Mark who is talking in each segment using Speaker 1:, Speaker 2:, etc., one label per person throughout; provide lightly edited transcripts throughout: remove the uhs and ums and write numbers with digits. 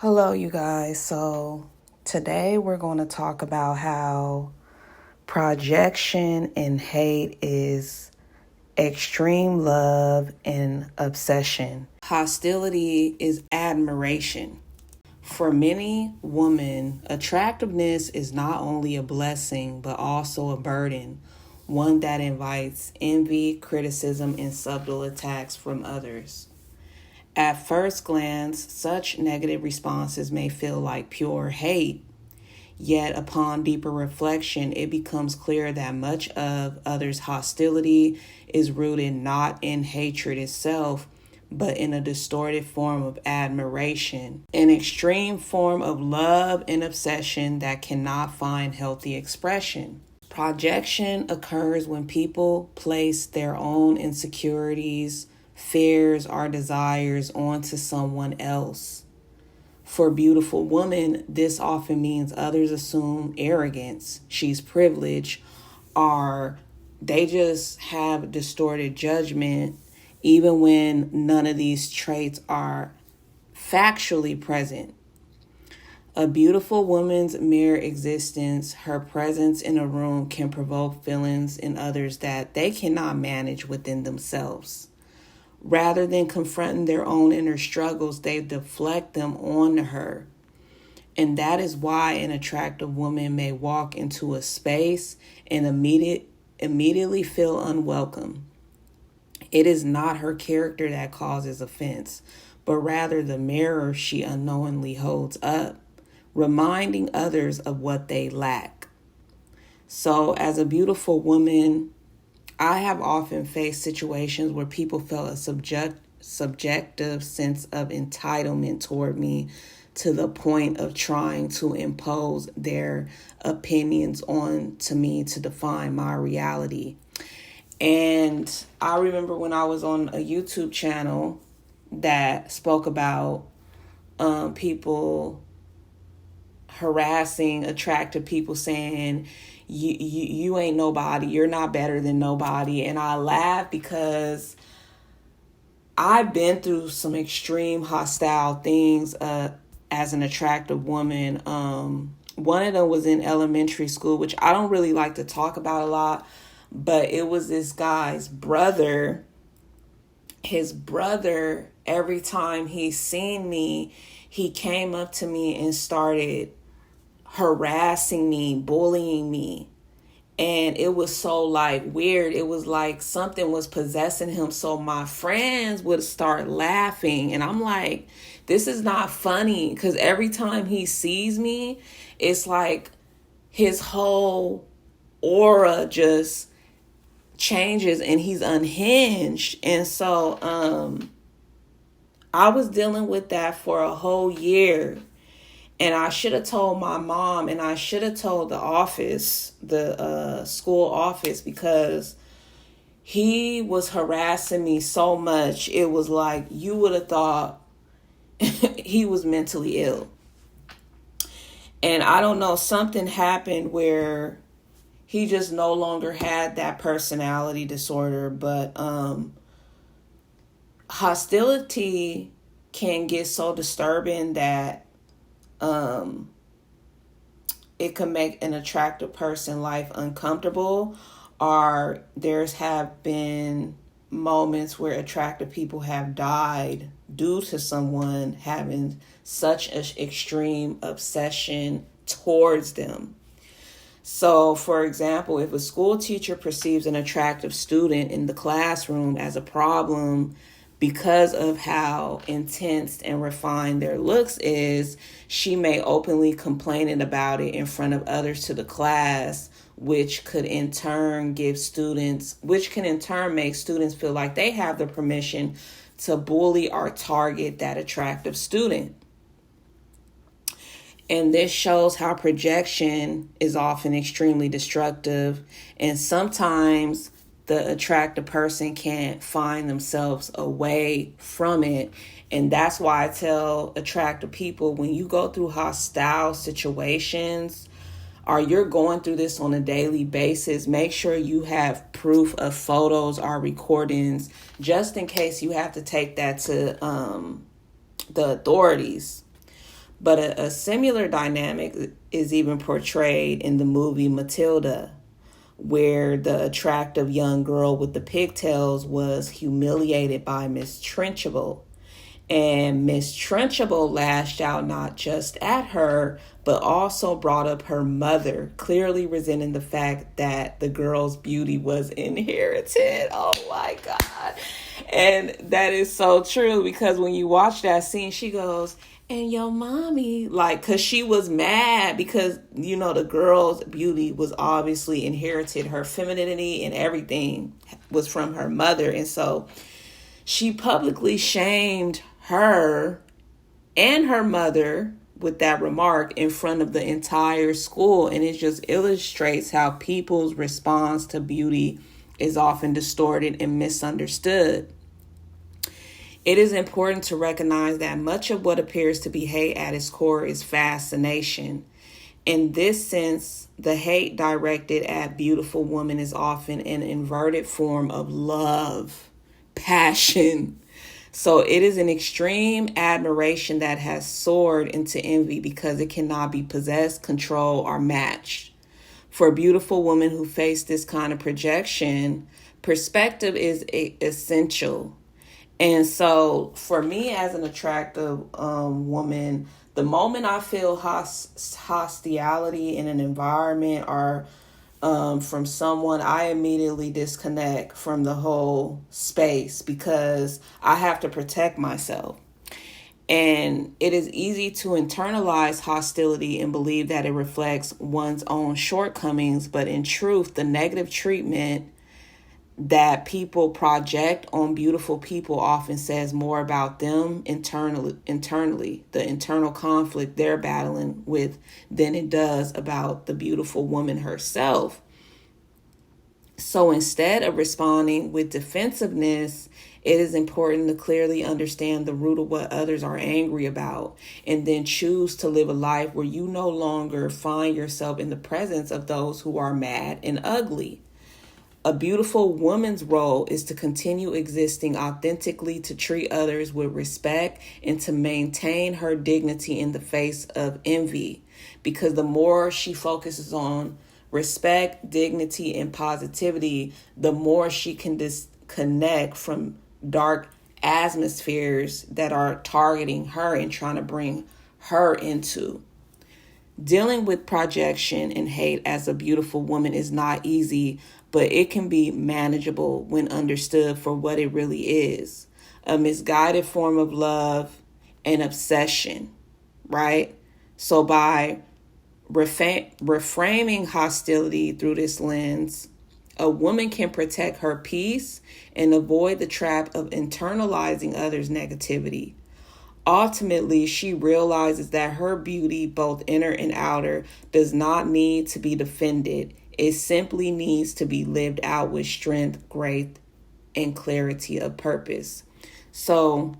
Speaker 1: Hello, you guys. So, today we're going to talk about how projection and hate is extreme love and obsession. Hostility is admiration. For many women, attractiveness is not only a blessing but also a burden, one that invites envy, criticism, and subtle attacks from others. At first glance, such negative responses may feel like pure hate, yet upon deeper reflection, it becomes clear that much of others' hostility is rooted not in hatred itself, but in a distorted form of admiration, an extreme form of love and obsession that cannot find healthy expression. Projection occurs when people place their own insecurities, fears, or desires onto someone else. For beautiful women, this often means others assume arrogance, she's privileged, or they just have distorted judgment, even when none of these traits are factually present. A beautiful woman's mere existence, her presence in a room, can provoke feelings in others that they cannot manage within themselves. Rather than confronting their own inner struggles, they deflect them onto her. And that is why an attractive woman may walk into a space and immediately feel unwelcome. It is not her character that causes offense, but rather the mirror she unknowingly holds up, reminding others of what they lack. So, as a beautiful woman, I have often faced situations where people felt a subjective sense of entitlement toward me to the point of trying to impose their opinions on to me to define my reality. And I remember when I was on a YouTube channel that spoke about people harassing attractive people, saying you ain't nobody, you're not better than nobody. And I laugh because I've been through some extreme hostile things as an attractive woman. One of them was in elementary school, which I don't really like to talk about a lot, but it was this guy's brother. His brother, every time he seen me, he came up to me and started harassing me, bullying me. And it was so weird. It was like something was possessing him. So my friends would start laughing. And I'm like, this is not funny. Because every time he sees me, it's like his whole aura just changes and he's unhinged. And so I was dealing with that for a whole year. And I should have told my mom, and I should have told the office, the school office, because he was harassing me so much. It was like you would have thought he was mentally ill. And I don't know, something happened where he just no longer had that personality disorder. But hostility can get so disturbing that it can make an attractive person life uncomfortable, or there's have been moments where attractive people have died due to someone having such an extreme obsession towards them. So, for example, if a school teacher perceives an attractive student in the classroom as a problem because of how intense and refined their looks is, she may openly complain about it in front of others to the class, which can in turn make students feel like they have the permission to bully or target that attractive student. And this shows how projection is often extremely destructive, and sometimes the attractive person can't find themselves away from it. And that's why I tell attractive people, when you go through hostile situations or you're going through this on a daily basis, make sure you have proof of photos or recordings just in case you have to take that to the authorities. But a similar dynamic is even portrayed in the movie Matilda, where the attractive young girl with the pigtails was humiliated by Miss Trunchbull. And Miss Trunchbull lashed out not just at her, but also brought up her mother, clearly resenting the fact that the girl's beauty was inherited. Oh my God. And that is so true, because when you watch that scene, she goes, and your mommy, like, because she was mad because, the girl's beauty was obviously inherited. Her femininity and everything was from her mother. And so she publicly shamed her and her mother with that remark in front of the entire school. And it just illustrates how people's response to beauty is often distorted and misunderstood. It is important to recognize that much of what appears to be hate at its core is fascination. In this sense, the hate directed at beautiful women is often an inverted form of love, passion. So it is an extreme admiration that has soared into envy because it cannot be possessed, controlled, or matched. For beautiful women who face this kind of projection, perspective is essential. And so for me as an attractive woman, the moment I feel hostility in an environment or from someone, I immediately disconnect from the whole space because I have to protect myself. And it is easy to internalize hostility and believe that it reflects one's own shortcomings. But in truth, the negative treatment that people project on beautiful people often says more about them internally, the internal conflict they're battling with, than it does about the beautiful woman herself. So instead of responding with defensiveness, it is important to clearly understand the root of what others are angry about, and then choose to live a life where you no longer find yourself in the presence of those who are mad and ugly. A beautiful woman's role is to continue existing authentically, to treat others with respect, and to maintain her dignity in the face of envy. Because the more she focuses on respect, dignity, and positivity, the more she can disconnect from dark atmospheres that are targeting her and trying to bring her into. Dealing with projection and hate as a beautiful woman is not easy, but it can be manageable when understood for what it really is: a misguided form of love and obsession, right? So by reframing hostility through this lens, a woman can protect her peace and avoid the trap of internalizing others' negativity. Ultimately, she realizes that her beauty, both inner and outer, does not need to be defended. It simply needs to be lived out with strength, grace, and clarity of purpose. So,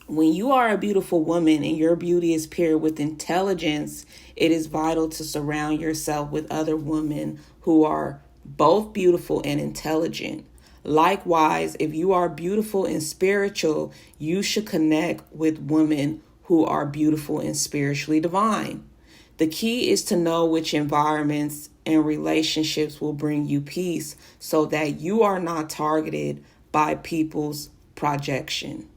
Speaker 1: when you are a beautiful woman and your beauty is paired with intelligence, it is vital to surround yourself with other women who are both beautiful and intelligent. Likewise, if you are beautiful and spiritual, you should connect with women who are beautiful and spiritually divine. The key is to know which environments and relationships will bring you peace so that you are not targeted by people's projection.